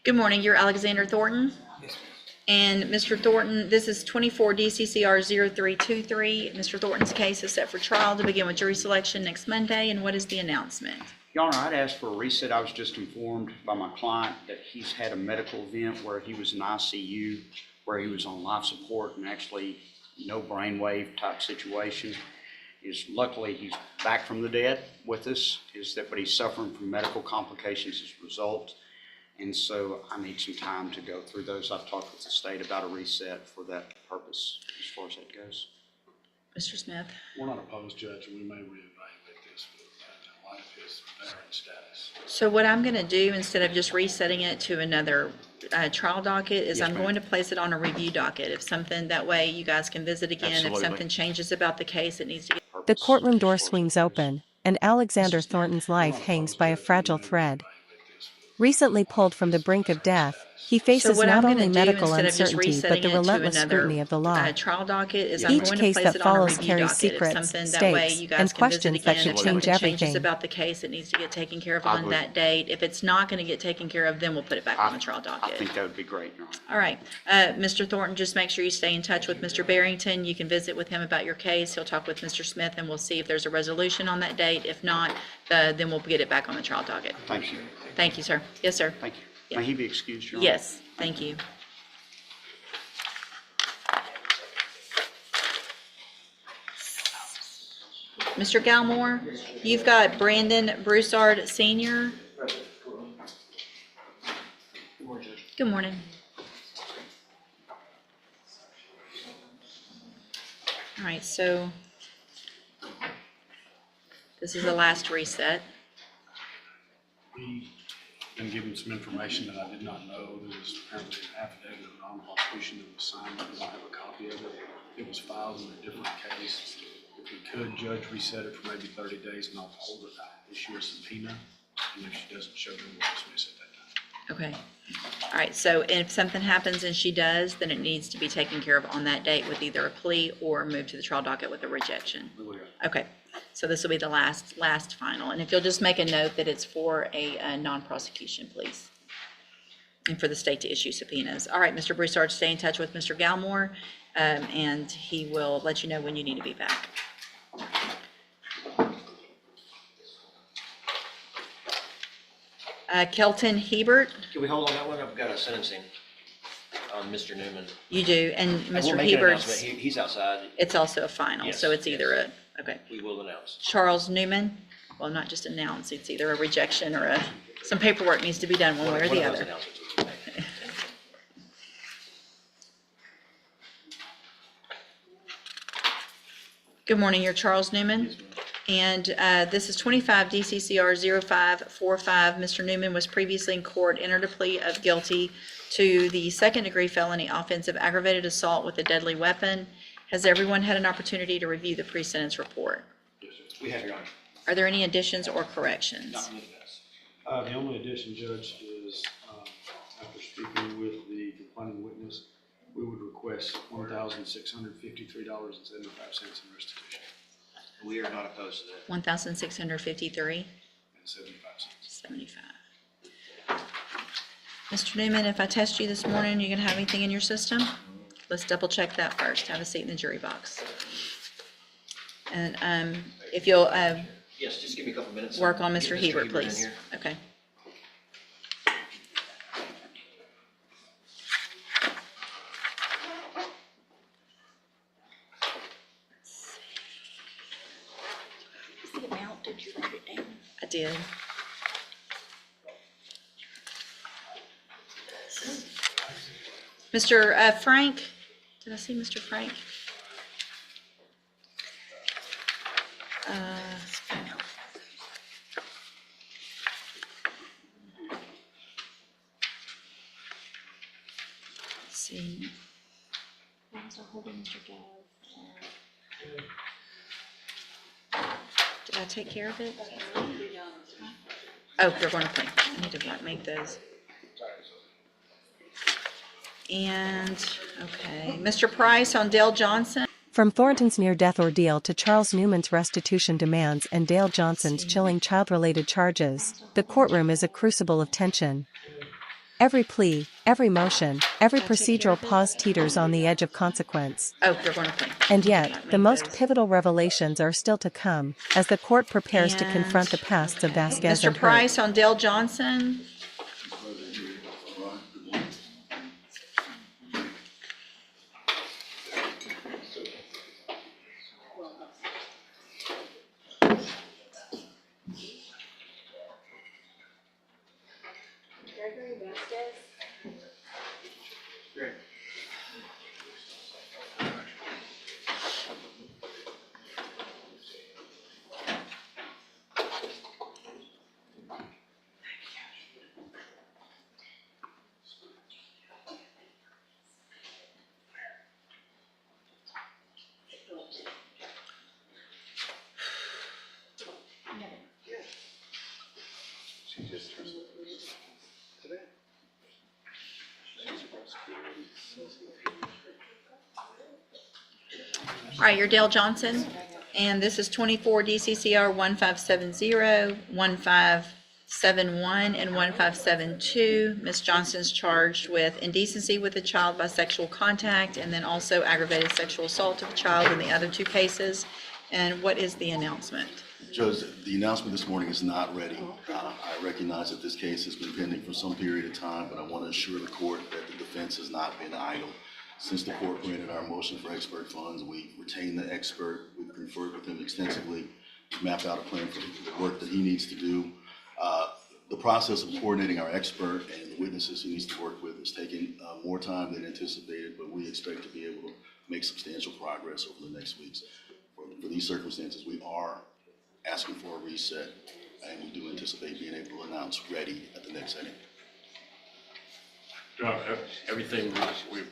Good morning, you're Alexander Thornton. Yes, And Mr. Thornton, this is 24 DCCR 0323. Mr. Thornton's case is set for trial to begin with jury selection next Monday. And what is the announcement? Your Honor, I'd asked for a reset. I was just informed by my client that he's had a medical event where he was in ICU, where he was on life support and actually no brainwave type situation. Luckily he's back from the dead with us, but he's suffering from medical complications as a result. And so I need some time to go through those. I've talked with the state about a reset for that purpose as far as that goes. Mr. Smith? We're not opposed, Judge, and we may reevaluate this in light of his veteran status. So what I'm going to do, instead of just resetting it to another trial docket, is Yes, I'm ma'am. going to place it on a review docket. If something, that way you guys can visit again. Absolutely. If something changes about the case, it needs to get... The courtroom door swings open, and Alexander Thornton's life hangs by a fragile thread. Recently pulled from the brink of death, he faces not only medical uncertainty but the relentless scrutiny of the law. Trial docket is I'm Each going case to place that it on a follows review carries docket. If secrets, something, that way stakes, you guys and can visit questions that again. should If change something changes everything. about the case, it needs to get taken care of on that date. If it's not going to get taken care of, then we'll put it back on the trial I docket. think that would be great, Your Honor. All right, Mr. Thornton, just make sure you stay in touch with Mr. Barrington. You can visit with him about your case. He'll talk with Mr. Smith, and we'll see if there's a resolution on that date. If not, then we'll get it back on the trial docket. Thank you. Thank you, sir. Yes, sir. Thank you. Yeah. May he be excused, Your Honor? Yes, thank you. Mr. Galmore, you've got Brandon Brousard Sr. Good morning. All right, so this is the last reset. We've been given some information that I did not know. There was apparently an affidavit of non-prosecution that was signed. I do not have a copy of it. It was filed in a different case. If we could, Judge, reset it for maybe 30 days and I'll hold it, issue a subpoena. And if she doesn't show, then we'll dismiss it at that time. Okay. All right, so if something happens and she does, then it needs to be taken care of on that date with either a plea or move to the trial docket with a rejection. Okay, so this will be the last final. And if you'll just make a note that it's for a non-prosecution, please. And for the state to issue subpoenas. All right, Mr. Brousard, stay in touch with Mr. Galmore, and he will let you know when you need to be back. Kelton Hebert, Can we hold on that one? I've got a sentencing on Mr. Newman. you do, and I won't Mr. make an Hebert's, announcement. He's outside. it's also a final, so Yes, it's either yes. okay. We will announce. Charles Newman, well, not just announce, it's either a rejection or some paperwork needs to be done one way or One the of those other. announcements will be made. Good morning, you're Charles Newman. And this is 25 DCCR 0545. Mr. Newman was previously in court, entered a plea of guilty to the second-degree felony offense of aggravated assault with a deadly weapon. Has everyone had an opportunity to review the pre-sentence report? We have, Your Honor. Are there any additions or corrections? Not moving us. The only addition, Judge, is after speaking with the complaining witness, we would request $1,653.75 in restitution. We are not opposed to that. 1,653. And 75 cents. 75. Mr. Newman, if I test you this morning, you gonna have anything in your system? Let's double check that first. Have a seat in the jury box. And if you'll Yes, just give me a couple minutes. work on Get Mr. Hebert Hebert, in please. here. Okay. The amount, did you write it down? I did. Mr. Frank, did I see Mr. Frank? Let's see. I was holding Mr. Gallo. Did I take care of it? Oh, they're going to play. I need to make those. And, okay, Mr. Price on Dale Johnson. From Thornton's near-death ordeal to Charles Newman's restitution demands and Dale Johnson's chilling child-related charges, the courtroom is a crucible of tension. Every plea, every motion, every Can I take care procedural of it? pause teeters on the edge of consequence. Oh, they're going to play. And Not yet, the make most those. pivotal revelations are still to come, as the court prepares to confront the And- pasts of Vasquez Mr. and Hurt. Price on Dale Johnson. All right, you're Dale Johnson, and this is 24 DCCR 1570, 1571, and 1572. Ms. Johnson's charged with indecency with a child by sexual contact, and then also aggravated sexual assault of a child in the other two cases. And what is the announcement? Judge, the announcement this morning is not ready. I recognize that this case has been pending for some period of time, but I want to assure the court that the defense has not been idle. Since the court granted our motion for expert funds, we retained the expert, we've conferred with him extensively, mapped out a plan for the work that he needs to do. The process of coordinating our expert and the witnesses he needs to work with is taking more time than anticipated, but we expect to be able to make substantial progress over the next weeks. For these circumstances, we are asking for a reset, and we do anticipate being able to announce ready at the next setting. Everything we've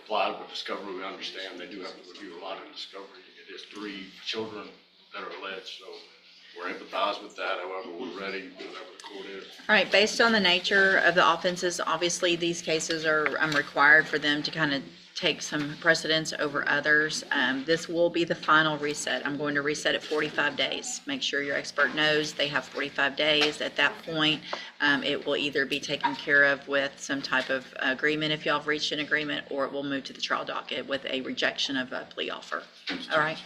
applied with discovery, we understand they do have to review a lot of discovery. It is 3 children that are alleged, so we're empathized with that. However, we're ready, whatever the court is. All right, based on the nature of the offenses, obviously these cases are required for them to kind of take some precedence over others. This will be the final reset. I'm going to reset at 45 days. Make sure your expert knows they have 45 days. At that point, it will either be taken care of with some type of agreement if y'all have reached an agreement, or it will move to the trial docket with a rejection of a plea offer. All right,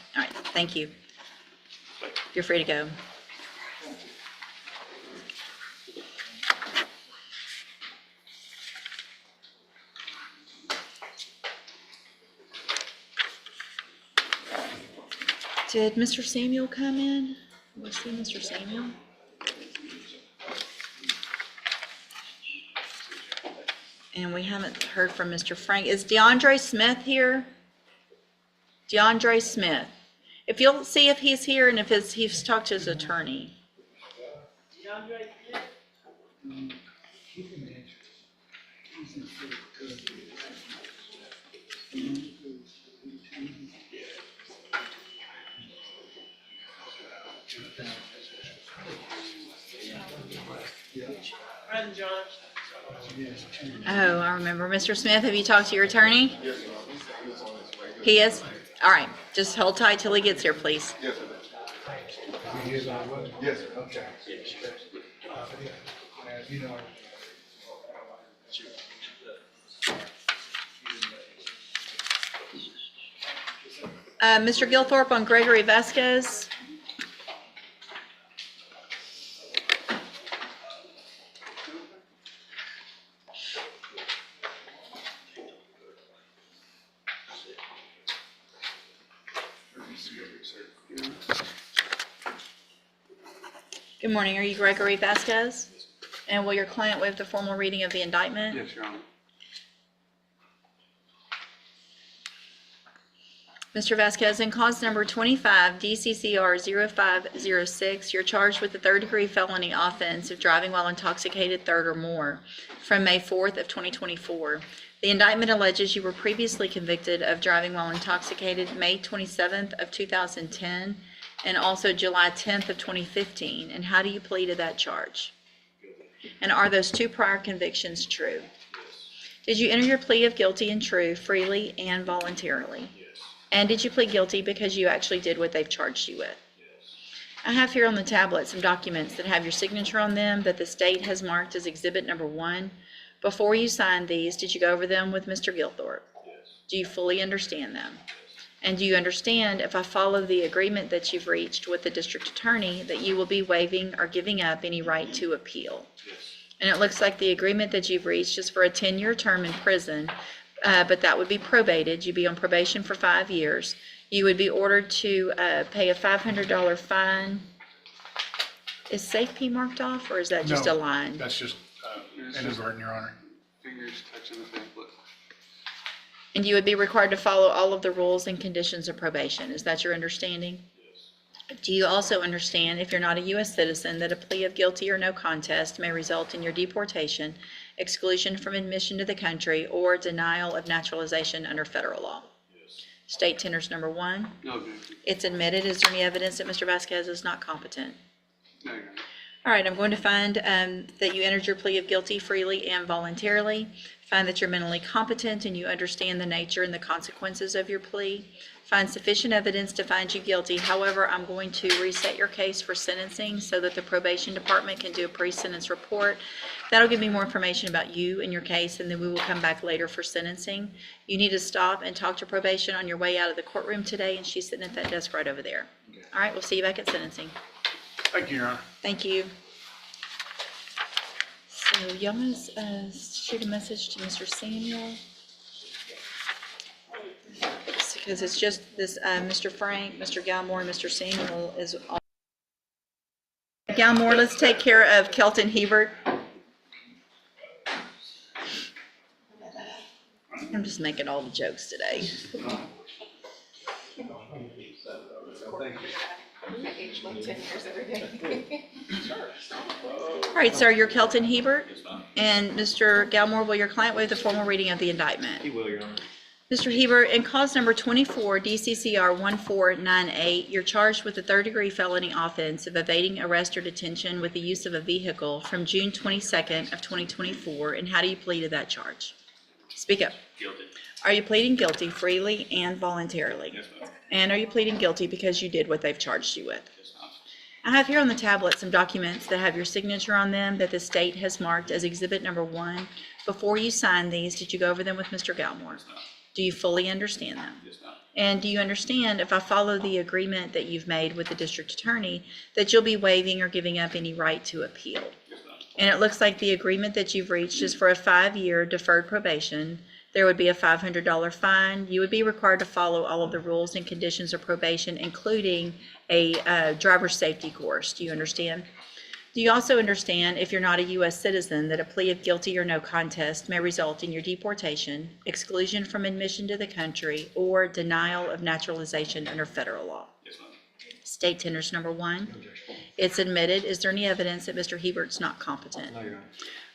thank you. You're free to go. Did Mr. Samuel come in? Let's see Mr. Samuel. And we haven't heard from Mr. Frank. Is DeAndre Smith here? DeAndre Smith. If you'll see if he's here and if he's talked to his attorney. DeAndre Smith? Oh, I remember. Mr. Smith, have you talked to your attorney? Yes. He is? All right. Just hold tight till he gets here, please. Yes, sir. Yes, sir. Okay. Mr. Gilthorpe on Gregory Vasquez. Good morning. Are you Gregory Vasquez? And will your client waive the formal reading of the indictment? Yes, Your Honor. Mr. Vasquez, in cause number 25 DCCR 0506, you're charged with the third-degree felony offense of driving while intoxicated third or more from May 4th of 2024. The indictment alleges you were previously convicted of driving while intoxicated May 27th of 2010 and also July 10th of 2015. And how do you plead to that charge? And are those 2 prior convictions true? Did you enter your plea of guilty and true freely and voluntarily? And did you plead guilty because you actually did what they've charged you with? I have here on the tablet some documents that have your signature on them that the state has marked as Exhibit Number 1. Before you signed these, did you go over them with Mr. Gilthorpe? Yes. Do you fully understand them? And do you understand, if I follow the agreement that you've reached with the district attorney, that you will be waiving or giving up any right to appeal? Yes. And it looks like the agreement that you've reached is for a 10-year term in prison, but that would be probated. You'd be on probation for 5 years. You would be ordered to pay a $500 fine. Is safety marked off, or is that just a No, line? That's just inadvertent, Your Honor. Fingers touching the pamphlet. And you would be required to follow all of the rules and conditions of probation. Is that your understanding? Do you also understand, if you're not a U.S. citizen, that a plea of guilty or no contest may result in your deportation, exclusion from admission to the country, or denial of naturalization under federal law? Yes. State tenors number 1. No objection. It's admitted. Is there any evidence that Mr. Vasquez is not competent? No, Your Honor. All right, I'm going to find that you entered your plea of guilty freely and voluntarily. Find that you're mentally competent and you understand the nature and the consequences of your plea. Find sufficient evidence to find you guilty. However, I'm going to reset your case for sentencing so that the probation department can do a pre-sentence report. That'll give me more information about you and your case, and then we will come back later for sentencing. You need to stop and talk to probation on your way out of the courtroom today, and she's sitting at that desk right over there. All right, we'll see you back at sentencing. Thank you, Your Honor. Thank you. So y'all want to shoot a message to Mr. Samuel? Because it's just this, Mr. Frank, Mr. Galmore, and Mr. Samuel is all. Galmore, let's take care of Kelton Hebert. I'm just making all the jokes today. All right, sir, you're Kelton Hebert. And Mr. Galmore, will your client waive the formal reading of the indictment? He will, Your Honor. Mr. Hebert, in cause number 24, DCCR 1498, you're charged with the third-degree felony offense of evading arrest or detention with the use of a vehicle from June 22nd of 2024. And how do you plead to that charge? Speak up. Guilty. Are you pleading guilty freely and voluntarily? Yes, ma'am. And are you pleading guilty because you did what they've charged you with? Yes, ma'am. I have here on the tablet some documents that have your signature on them that the state has marked as exhibit number 1. Before you sign these, did you go over them with Mr. Galmore? Yes, ma'am. Do you fully understand them? Yes, ma'am. And do you understand, if I follow the agreement that you've made with the district attorney, that you'll be waiving or giving up any right to appeal? Yes, ma'am. And it looks like the agreement that you've reached is for a 5-year deferred probation. There would be a $500 fine. You would be required to follow all of the rules and conditions of probation, including a driver's safety course. Do you understand? Do you also understand, if you're not a U.S. citizen, that a plea of guilty or no contest may result in your deportation, exclusion from admission to the country, or denial of naturalization under federal law? Yes, ma'am. State tenors number 1. It's admitted. Is there any evidence that Mr. Hebert's not competent? No, Your Honor.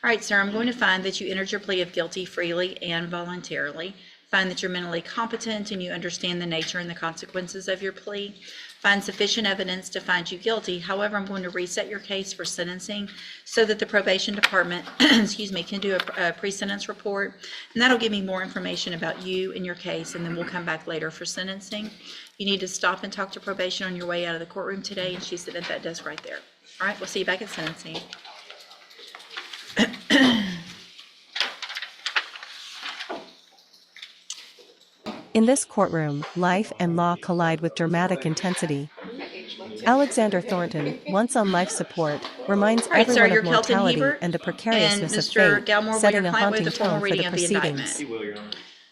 All right, sir, I'm going to find that you entered your plea of guilty freely and voluntarily. Find that you're mentally competent and you understand the nature and the consequences of your plea. Find sufficient evidence to find you guilty. However, I'm going to reset your case for sentencing so that the probation department, can do a pre-sentence report. And that'll give me more information about you and your case, and then we'll come back later for sentencing. You need to stop and talk to probation on your way out of the courtroom today, and she's sitting at that desk right there. All right, we'll see you back at sentencing. In this courtroom, life and law collide with dramatic intensity. Alexander Thornton, once on life support, reminds right, sir, everyone you're of Kelton mortality Hebert, and the precariousness and of Mr. fate, Galmore, will setting your a client waive haunting the formal tone for reading the of the proceedings. indictment? He will, Your Honor.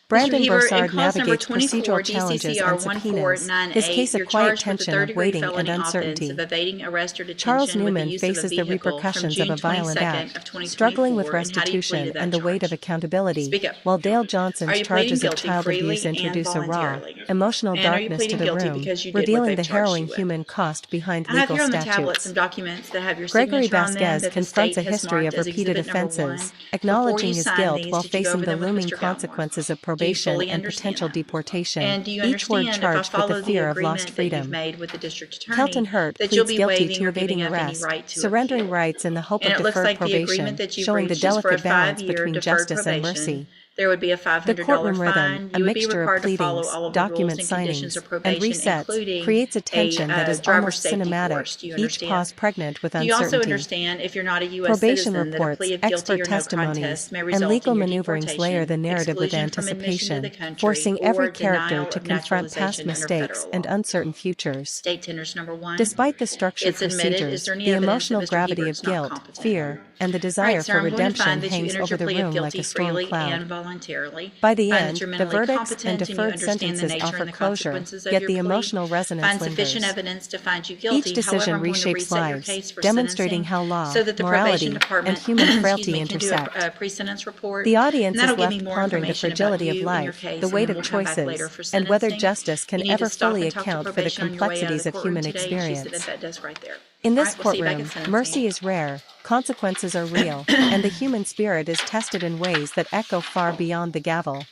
Brandon Mr. Hebert, Brousard in cause number navigates 24, procedural challenges DCCR and subpoenas, his 1498, case a you're quiet charged with the tension of third-degree waiting and felony offense uncertainty. of evading arrest or detention Charles with Newman the use of a faces the vehicle from repercussions June of a violent 22nd act, of 2024. struggling with And how do you plead to restitution that and the weight of charge? accountability, Speak up. while Dale Are Johnson's you pleading charges of guilty child freely abuse and introduce a raw, voluntarily? emotional And are you darkness to pleading the guilty room, because you did what revealing they've the charged harrowing you with? human cost behind I have legal here on the tablet statutes. some documents that have your Gregory signature on them Vasquez that the confronts state a has history marked of as repeated exhibit number 1. offenses, acknowledging Before you his sign guilt these, while did you go facing over the them with looming Mr. Galmore? consequences of Do you probation fully and understand potential that? deportation, And do you each word understand, if I charged with follow the the fear of lost agreement that you've freedom. made with the district attorney, Kelton Hurt that you'll pleads be guilty waiving to or evading giving up any arrest, right to surrendering appeal? rights in the hope And of it looks deferred like the probation, agreement that you've showing the reached is for a delicate balance 5-year between deferred justice and probation. mercy. there would be a The $500 courtroom fine. rhythm, a You would be mixture of required to follow pleadings, all of the rules document and conditions signings, of and probation, resets, including creates a tension that is driver's almost safety cinematic, course. Do you each understand? pause pregnant with Do you also uncertainty. understand if you're not a U.S. Probation citizen that a reports, plea of guilty expert or no testimonies, contest may and result legal in your maneuverings deportation, layer the narrative with exclusion from admission to anticipation, the country, forcing every or character denial to of confront past naturalization under mistakes federal and law. uncertain futures. State tenders number 1. Despite the structured It's admitted. Is procedures, there any the evidence emotional that Mr. gravity of Hebert's not guilt, competent? fear, and the All desire right, sir, for I'm going to redemption find that you hangs entered over your the plea of room like guilty a storm freely cloud. and voluntarily. By the Find that end, you're the mentally verdicts competent and and you deferred understand the sentences nature offer and the closure, consequences of yet your the plea. emotional resonance Find sufficient lingers. evidence to find you guilty. Each decision However, I'm going to reshapes reset your lives, case for demonstrating sentencing how law, so that the morality, probation department and human frailty can do intersect. a pre-sentence report. The audience and that'll is give me left more pondering the information about fragility of you and your life, case, the and weight then of we'll come back later choices, for and whether sentencing. justice can You need ever to stop fully and talk to account for the probation on your way out complexities of courtroom human today. She's sitting experience. at that desk right there. In All this right, we'll see you back courtroom, at sentencing. mercy is rare, consequences are real, and the human spirit is tested in ways that echo far beyond the gavel.